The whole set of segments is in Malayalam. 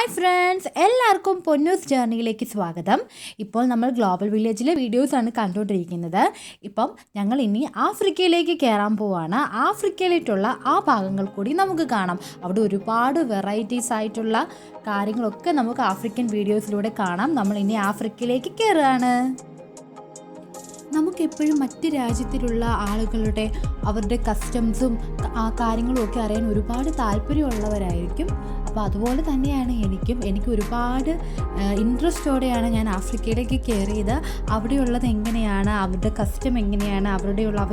ഹായ് ഫ്രണ്ട്സ്, എല്ലാവർക്കും പൊന്നൂസ് ജേർണിയിലേക്ക് സ്വാഗതം. ഇപ്പോൾ നമ്മൾ ഗ്ലോബൽ വില്ലേജിലെ വീഡിയോസാണ് കണ്ടുകൊണ്ടിരിക്കുന്നത്. ഇപ്പം ഞങ്ങൾ ഇനി ആഫ്രിക്കയിലേക്ക് കയറാൻ പോവാണ്. ആഫ്രിക്കയിലേക്കുള്ള ആ ഭാഗങ്ങൾ കൂടി നമുക്ക് കാണാം. അവിടെ ഒരുപാട് വെറൈറ്റീസ് ആയിട്ടുള്ള കാര്യങ്ങളൊക്കെ നമുക്ക് ആഫ്രിക്കൻ വീഡിയോസിലൂടെ കാണാം. നമ്മൾ ഇനി ആഫ്രിക്കയിലേക്ക് കയറുകയാണ്. നമുക്കെപ്പോഴും മറ്റ് രാജ്യത്തിലുള്ള ആളുകളുടെ അവരുടെ കസ്റ്റംസും കാര്യങ്ങളും ഒക്കെ അറിയാൻ ഒരുപാട് താല്പര്യമുള്ളവരായിരിക്കും. അപ്പോൾ അതുപോലെ തന്നെയാണ് എനിക്ക് ഒരുപാട് ഇൻട്രസ്റ്റോടെയാണ് ഞാൻ ആഫ്രിക്കയിലേക്ക് കയറിയത്. അവിടെയുള്ളത് എങ്ങനെയാണ്, അവരുടെ കസ്റ്റം എങ്ങനെയാണ്, അവർ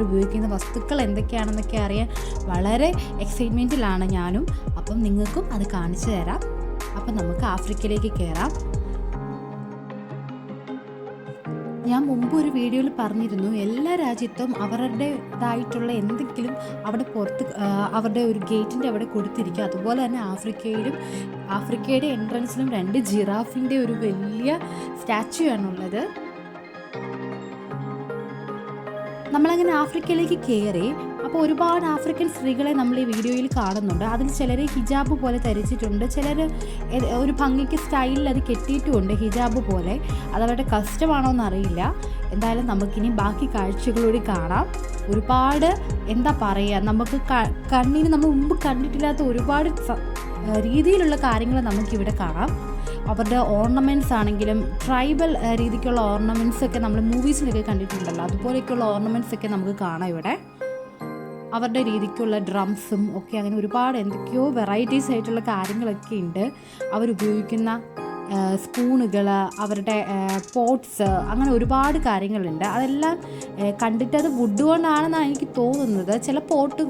ഉപയോഗിക്കുന്ന വസ്തുക്കൾ എന്തൊക്കെയാണെന്നൊക്കെ അറിയാൻ വളരെ എക്സൈറ്റ്മെൻറ്റിലാണ് ഞാനും. അപ്പം നിങ്ങൾക്കും അത് കാണിച്ചു തരാം. അപ്പം നമുക്ക് ആഫ്രിക്കയിലേക്ക് കയറാം. ഞാൻ മുമ്പ് ഒരു വീഡിയോയിൽ പറഞ്ഞിരുന്നു, എല്ലാ രാജ്യത്തും അവരുടേതായിട്ടുള്ള എന്തെങ്കിലും അവിടെ പുറത്ത് അവരുടെ ഒരു ഗേറ്റിൻ്റെ അവിടെ കൊടുത്തിരിക്കുക. അതുപോലെ തന്നെ ആഫ്രിക്കയുടെ എൻട്രൻസിലും 2 ജിറാഫിൻ്റെ ഒരു വലിയ സ്റ്റാച്ചു ആണുള്ളത്. നമ്മളങ്ങനെ ആഫ്രിക്കയിലേക്ക് കയറി. അപ്പോൾ ഒരുപാട് ആഫ്രിക്കൻ സ്ത്രീകളെ നമ്മൾ ഈ വീഡിയോയിൽ കാണുന്നുണ്ട്. അതിൽ ചിലർ ഹിജാബ് പോലെ ധരിച്ചിട്ടുണ്ട്, ചിലർ ഒരു ഭംഗിക്ക് സ്റ്റൈലിൽ അത് കെട്ടിയിട്ടുമുണ്ട് ഹിജാബ് പോലെ. അതവരുടെ കസ്റ്റമാണോ എന്നറിയില്ല. എന്തായാലും നമുക്കിനി ബാക്കി കാഴ്ചകളൂടി കാണാം. ഒരുപാട് എന്താ പറയുക, നമുക്ക് കണ്ണിന് നമ്മൾ മുമ്പ് കണ്ടിട്ടില്ലാത്ത ഒരുപാട് രീതിയിലുള്ള കാര്യങ്ങൾ നമുക്കിവിടെ കാണാം. അവരുടെ ഓർണമെൻറ്റ്സ് ആണെങ്കിലും ട്രൈബൽ രീതിക്കുള്ള ഓർണമെൻറ്റ്സ് ഒക്കെ നമ്മൾ മൂവീസിലൊക്കെ കണ്ടിട്ടുണ്ടല്ലോ, അതുപോലെയൊക്കെയുള്ള ഓർണമെൻറ്റ്സ് ഒക്കെ നമുക്ക് കാണാം ഇവിടെ. അവരുടെ രീതിക്കുള്ള ഡ്രംസും ഒക്കെ അങ്ങനെ ഒരുപാട് എന്തൊക്കെയോ വെറൈറ്റീസ് ആയിട്ടുള്ള കാര്യങ്ങളൊക്കെ ഉണ്ട്. അവരുപയോഗിക്കുന്ന സ്പൂണുകൾ, അവരുടെ പോട്ട്സ്, അങ്ങനെ ഒരുപാട് കാര്യങ്ങളുണ്ട്. അതെല്ലാം കണ്ടിട്ടത് വുഡ് കൊണ്ടാണെന്നാണ് എനിക്ക് തോന്നുന്നത്. ചില പോട്ട്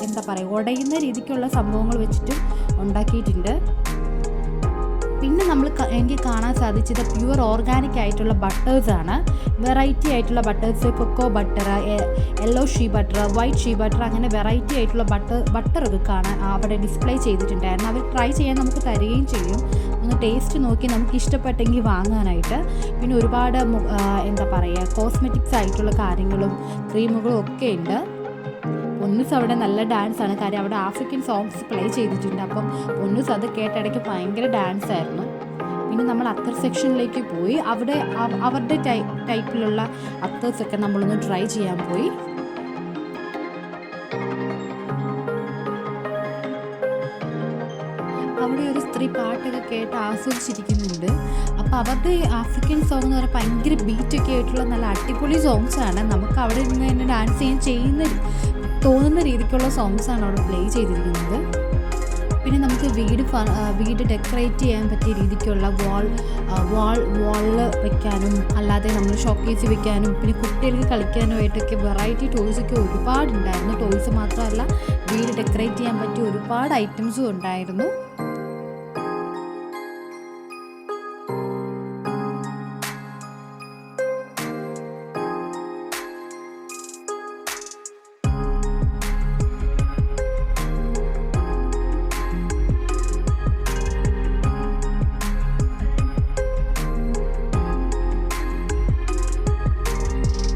എന്താ പറയുക, ഉടയുന്ന രീതിക്കുള്ള സംഭവങ്ങൾ വെച്ചിട്ട് ഉണ്ടാക്കിയിട്ടുണ്ട്. പിന്നെ എനിക്ക് കാണാൻ സാധിച്ചത് പ്യുവർ ഓർഗാനിക് ആയിട്ടുള്ള ബട്ടേഴ്സാണ്. വെറൈറ്റി ആയിട്ടുള്ള butters, cocoa butter, yellow shea butter, white shea butter, അങ്ങനെ വെറൈറ്റി ആയിട്ടുള്ള ബട്ടറൊക്കെ കാണാൻ അവിടെ ഡിസ്പ്ലേ ചെയ്തിട്ടുണ്ടായിരുന്നു. അവർ ട്രൈ ചെയ്യാൻ നമുക്ക് തരികയും ചെയ്യും. ഒന്ന് ടേസ്റ്റ് നോക്കി നമുക്ക് ഇഷ്ടപ്പെട്ടെങ്കിൽ വാങ്ങാനായിട്ട്. പിന്നെ ഒരുപാട് എന്താ പറയുക, കോസ്മെറ്റിക്സ് ആയിട്ടുള്ള കാര്യങ്ങളും ക്രീമുകളും ഒക്കെ ഉണ്ട്. പൊന്നൂസ് അവിടെ നല്ല ഡാൻസാണ്. കാര്യം അവിടെ ആഫ്രിക്കൻ സോങ്സ് പ്ലേ ചെയ്തിട്ടുണ്ട്. അപ്പം പൊന്നൂസ് അത് കേട്ടിടയ്ക്ക് ഭയങ്കര ഡാൻസ് ആയിരുന്നു. പിന്നെ നമ്മൾ അത്തർ സെക്ഷനിലേക്ക് പോയി. അവിടെ അവരുടെ ടൈപ്പിലുള്ള അത്തേഴ്സൊക്കെ നമ്മളൊന്ന് ട്രൈ ചെയ്യാൻ പോയി. അവിടെ ഒരു സ്ത്രീ പാട്ടൊക്കെ കേട്ട് ആസ്വദിച്ചിരിക്കുന്നുണ്ട്. അപ്പോൾ അവരുടെ ആഫ്രിക്കൻ സോങ് എന്ന് പറഞ്ഞാൽ ഭയങ്കര ബീറ്റൊക്കെ ആയിട്ടുള്ള നല്ല അടിപൊളി സോങ്സാണ്. നമുക്ക് അവിടെ നിന്ന് തന്നെ ഡാൻസ് ചെയ്യാൻ തോന്നുന്ന രീതിക്കുള്ള സോങ്സാണ് അവിടെ പ്ലേ ചെയ്തിരിക്കുന്നത്. പിന്നെ നമുക്ക് വീട് ഡെക്കറേറ്റ് ചെയ്യാൻ പറ്റിയ രീതിക്കുള്ള വാളിൽ വെക്കാനും അല്ലാതെ നമ്മൾ ഷോക്കേസ് വെക്കാനും പിന്നെ കുട്ടികൾക്ക് കളിക്കാനുമായിട്ടൊക്കെ വെറൈറ്റി ടോയ്സൊക്കെ ഒരുപാടുണ്ടായിരുന്നു. ടോയ്സ് മാത്രമല്ല, വീട് ഡെക്കറേറ്റ് ചെയ്യാൻ പറ്റിയ ഒരുപാട് ഐറ്റംസും ഉണ്ടായിരുന്നു.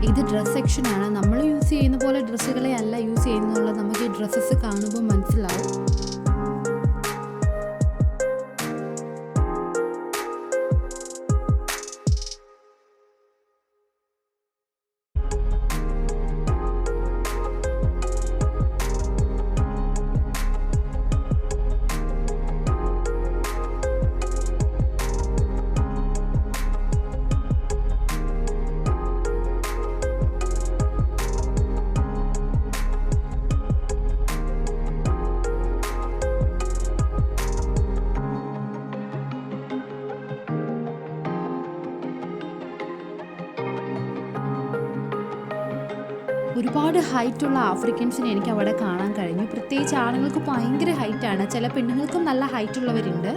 ഇത് ഡ്രസ് സെക്ഷനാണ്. നമ്മൾ യൂസ് ചെയ്യുന്ന പോലെ ഡ്രസ്സുകളെ അല്ല യൂസ് ചെയ്യുന്നുള്ളത് നമുക്ക് ഈ ഡ്രസ്സസ് കാണുമ്പോൾ മനസ്സിലാവും. ഒരുപാട് ഹൈറ്റുള്ള ആഫ്രിക്കൻസിനെ എനിക്ക് അവിടെ കാണാൻ കഴിഞ്ഞു. പ്രത്യേകിച്ച് ആണുങ്ങൾക്ക് ഭയങ്കര ഹൈറ്റാണ്. ചില പെണ്ണുങ്ങൾക്കും നല്ല ഹൈറ്റുള്ളവരുണ്ട്.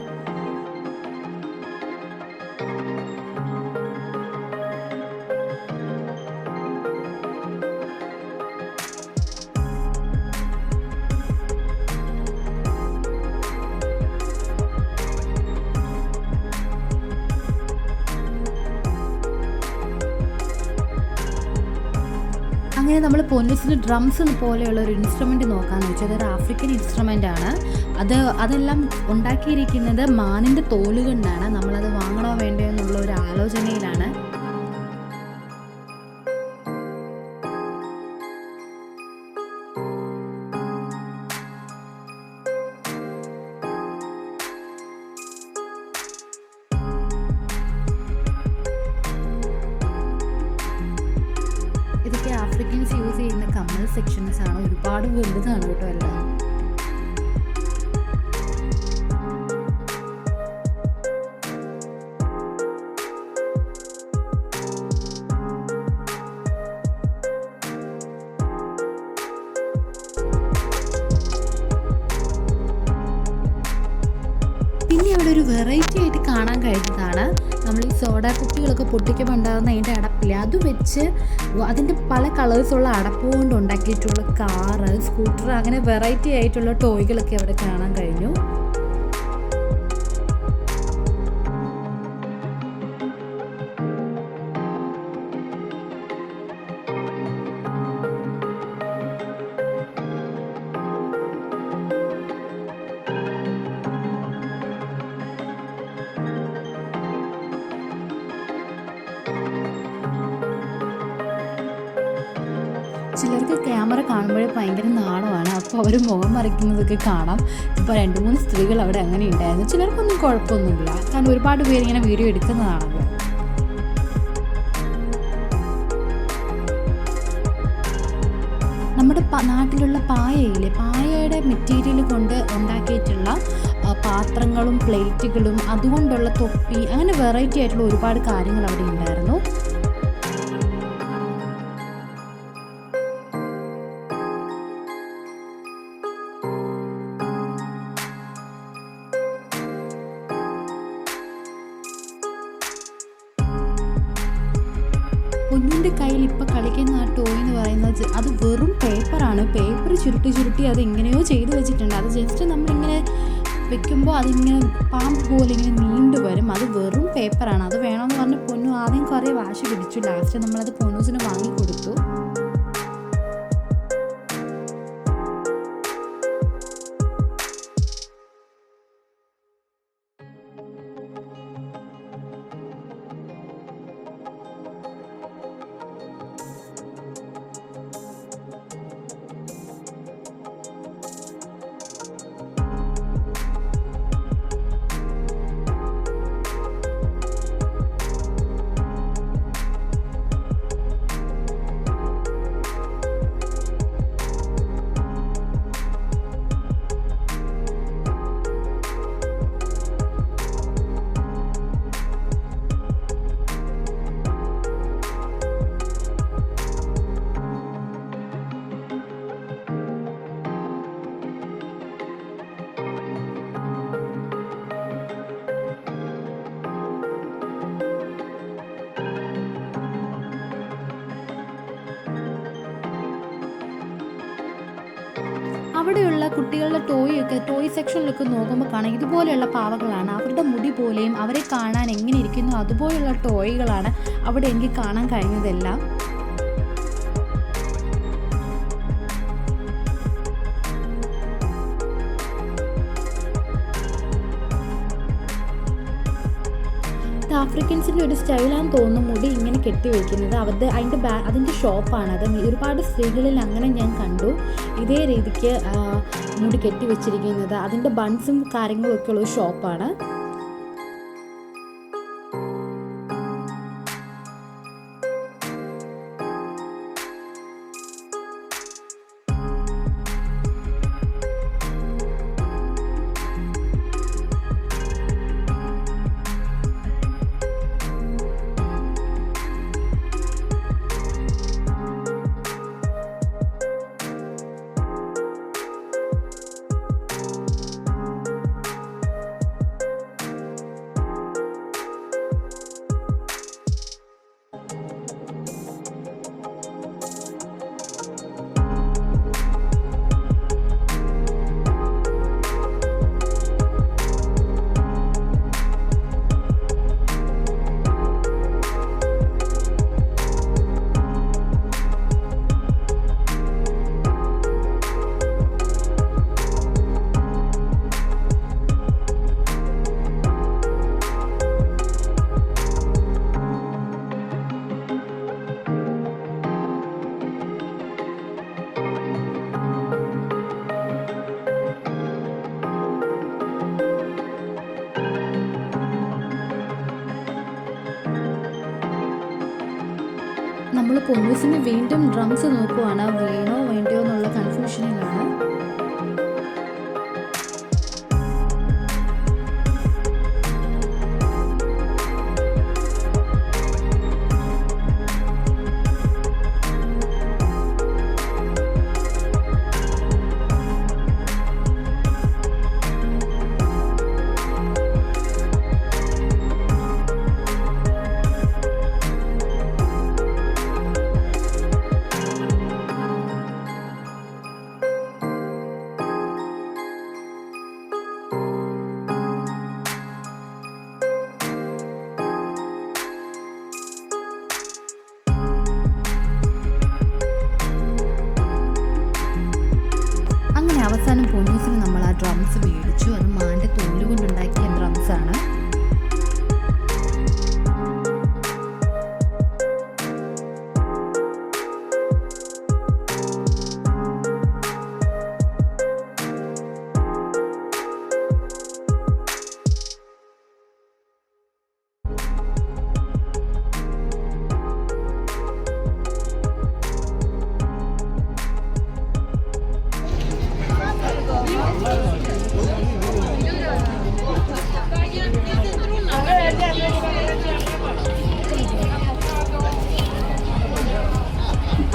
അങ്ങനെ നമ്മൾ പൊന്നൂസിന് ഡ്രംസ് പോലെയുള്ള ഒരു ഇൻസ്ട്രുമെൻറ്റ് നോക്കാമെന്ന് വെച്ചാൽ അതൊരു ആഫ്രിക്കൻ ഇൻസ്ട്രുമെൻ്റ് ആണ്. അതെല്ലാം ഉണ്ടാക്കിയിരിക്കുന്നത് മാനിൻ്റെ തോല് കൊണ്ടാണ്. നമ്മളത് വാങ്ങണോ വേണ്ടയോ എന്നുള്ള ഒരു ആലോചനയിലാണ്. ഇതൊക്കെ ആഫ്രിക്കൻസ് യൂസ് ചെയ്യുന്ന കമ്മൽ സെക്ഷൻസ് ആണ്. ഒരുപാട് വലുതാണ് കേട്ടോ എല്ലാം. പിന്നെ അവിടെ ഒരു വെറൈറ്റി ആയിട്ട് കാണാൻ കഴിഞ്ഞതാണ്, നമ്മൾ ഈ സോഡ കുപ്പികളൊക്കെ പൊട്ടിക്കുമ്പോൾ ഉണ്ടാകുന്ന അതിൻ്റെ അടപ്പില്ല, അത് വെച്ച് അതിൻ്റെ പല കളേഴ്സുള്ള അടപ്പ് കൊണ്ട് ഉണ്ടാക്കിയിട്ടുള്ള കാറ്, സ്കൂട്ടർ, അങ്ങനെ വെറൈറ്റി ആയിട്ടുള്ള ടോയ്കളൊക്കെ അവിടെ കാണാൻ കഴിഞ്ഞു. ചിലർക്ക് ക്യാമറ കാണുമ്പോഴേ ഭയങ്കര നാണമാണ്, അപ്പോൾ അവർ മുഖം മറിക്കുന്നതൊക്കെ കാണാം. ഇപ്പോൾ 2-3 സ്ത്രീകൾ അവിടെ അങ്ങനെ ഉണ്ടായിരുന്നു. ചിലർക്കൊന്നും കുഴപ്പമൊന്നുമില്ല, കാരണം ഒരുപാട് പേര് ഇങ്ങനെ വീഡിയോ എടുക്കുന്നതാണല്ലോ. നമ്മുടെ നാട്ടിലുള്ള പായയില്ലേ, പായയുടെ മെറ്റീരിയൽ കൊണ്ട് ഉണ്ടാക്കിയിട്ടുള്ള പാത്രങ്ങളും പ്ലേറ്റുകളും അതുകൊണ്ടുള്ള തൊപ്പി, അങ്ങനെ വെറൈറ്റി ആയിട്ടുള്ള ഒരുപാട് കാര്യങ്ങൾ അവിടെ ഉണ്ടായിരുന്നു. കുഞ്ഞിൻ്റെ കയ്യിൽ ഇപ്പോൾ കളിക്കുന്ന ആ ടോയ് എന്ന് പറയുന്നത് അത് വെറും പേപ്പറാണ്. പേപ്പർ ചുരുട്ടി അത് എങ്ങനെയോ ചെയ്ത് വെച്ചിട്ടുണ്ട്. അത് ജസ്റ്റ് നമ്മളിങ്ങനെ വെക്കുമ്പോൾ അതിങ്ങനെ പാമ്പ് പോലെ ഇങ്ങനെ നീണ്ടു വരും. അത് വെറും പേപ്പറാണ്. അത് വേണമെന്ന് പറഞ്ഞ് പൊന്നു ആദ്യം കുറേ വാശി പിടിച്ചു. ലാസ്റ്റ് നമ്മളത് പൊന്നൂസിന് വാങ്ങിക്കൊടുത്തു. അവിടെയുള്ള കുട്ടികളുടെ ടോയ് സെക്ഷനിലൊക്കെ നോക്കുമ്പോൾ കാണാം ഇതുപോലെയുള്ള പാവകളാണ്. അവരുടെ മുടി പോലെയും അവരെ കാണാൻ എങ്ങനെ ഇരിക്കുന്നു അതുപോലെയുള്ള ടോയ്കളാണ് അവിടെ എനിക്ക് കാണാൻ കഴിഞ്ഞതെല്ലാം. ആഫ്രിക്കൻസിൻ്റെ ഒരു സ്റ്റൈലാണെന്ന് തോന്നുന്നു മുടി ഇങ്ങനെ കെട്ടിവെക്കുന്നത്. അതിൻ്റെ ഷോപ്പാണത്. ഒരുപാട് സ്ത്രീകളിൽ അങ്ങനെ ഞാൻ കണ്ടു ഇതേ രീതിക്ക് മുടി കെട്ടിവെച്ചിരിക്കുന്നത്. അതിൻ്റെ ബൺസും കാര്യങ്ങളും ഒക്കെ ഉള്ള ഷോപ്പാണ്. നമ്മൾ പൊന്നൂസിന് വീണ്ടും ഡ്രംസ് നോക്കുവാണ്, വേണോ വേണ്ടയോ എന്നുള്ള കൺഫ്യൂഷനിലാണ്. അവസാനം പൊന്നൂസിന് നമ്മൾ ആ ഡ്രംസ് മേടിച്ചു. അത് മാൻ്റെ തോല് കൊണ്ടുണ്ടാക്കിയ ഡ്രംസാണ്.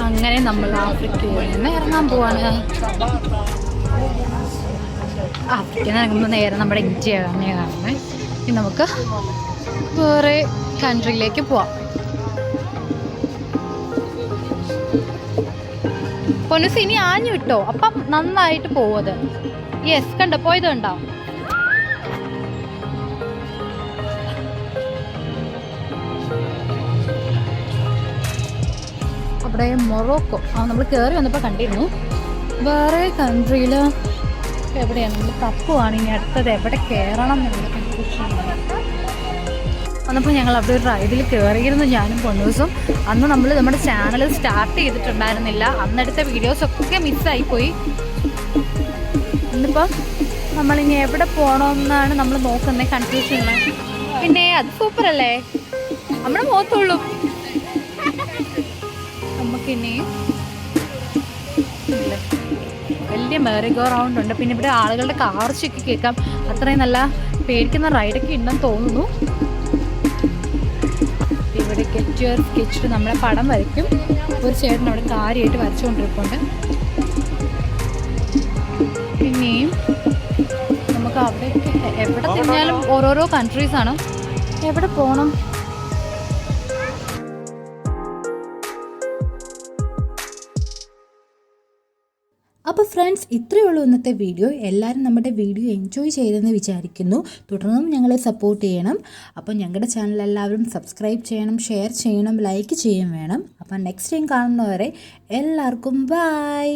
അങ്ങനെ നമ്മൾ ആഫ്രിക്കയിൽ നിന്ന് ഇറങ്ങാൻ പോവാണ്. ആഫ്രിക്കയിൽ നിന്ന് ഇറങ്ങുമ്പോൾ നേരെ നമ്മുടെ ഇന്ത്യ തന്നെയാണ്. ഇനി നമുക്ക് വേറെ കൺട്രിയിലേക്ക് പോവാം. പൊന്നൂസ് ഇനി ആഞ്ഞു വിട്ടോ, അപ്പം നന്നായിട്ട് പോവത്. യെസ്, കണ്ടോ പോയത് കണ്ടോ? അവിടെ മൊറോക്കോ നമ്മൾ കയറി വന്നപ്പോൾ കണ്ടിരുന്നു. വേറെ കൺട്രിയിൽ എവിടെയാണ് നമ്മൾ തപ്പുവാണ് ഇനി അടുത്തത് എവിടെ കയറണം എന്നുള്ള കൺഫ്യൂഷൻ വന്നപ്പോൾ ഞങ്ങൾ അവിടെ ഒരു റൈഡിൽ കയറിയിരുന്നു ഞാനും പൊന്നൂസും. അന്ന് നമ്മൾ നമ്മുടെ ചാനൽ സ്റ്റാർട്ട് ചെയ്തിട്ടുണ്ടായിരുന്നില്ല. അന്നെടുത്ത വീഡിയോസൊക്കെ മിസ്സായിപ്പോയി. ഇന്നിപ്പം നമ്മളിനി എവിടെ പോകണമെന്നാണ് നമ്മൾ നോക്കുന്നത്, കൺഫ്യൂഷനാണ്. പിന്നെ അത് സൂപ്പറല്ലേ, നമ്മുടെ മുഖത്തുള്ളൂ. നമുക്കിനി വലിയ മെറിഗോ റൗണ്ട് ഉണ്ട്. പിന്നെ ഇവിടെ ആളുകളുടെ കാർച്ചൊക്കെ കേൾക്കാം. അത്രയും നല്ല പേടിക്കുന്ന റൈഡൊക്കെ ഉണ്ടെന്ന് തോന്നുന്നു. ഇവിടെ സ്കെച്ചിട്ട് നമ്മളെ പടം വരയ്ക്കും. ഒരു ചേട്ടൻ അവിടെ കാര്യമായിട്ട് വരച്ചുകൊണ്ടിരിപ്പുണ്ട്. പിന്നെയും നമുക്ക് അവിടെ എവിടെ തിരിഞ്ഞാലും ഓരോരോ കൺട്രീസാണ്. എവിടെ പോകണം? അപ്പോൾ ഫ്രണ്ട്സ്, ഇത്രയേ ഉള്ളൂ ഇന്നത്തെ വീഡിയോ. എല്ലാവരും നമ്മുടെ വീഡിയോ എൻജോയ് ചെയ്തെന്ന് വിചാരിക്കുന്നു. തുടർന്നും ഞങ്ങളെ സപ്പോർട്ട് ചെയ്യണം. അപ്പോൾ ഞങ്ങളുടെ ചാനൽ എല്ലാവരും സബ്സ്ക്രൈബ് ചെയ്യണം, ഷെയർ ചെയ്യണം, ലൈക്ക് ചെയ്യും വേണം. അപ്പോൾ നെക്സ്റ്റ് ടൈം കാണുന്നവരെ എല്ലാവർക്കും ബൈ.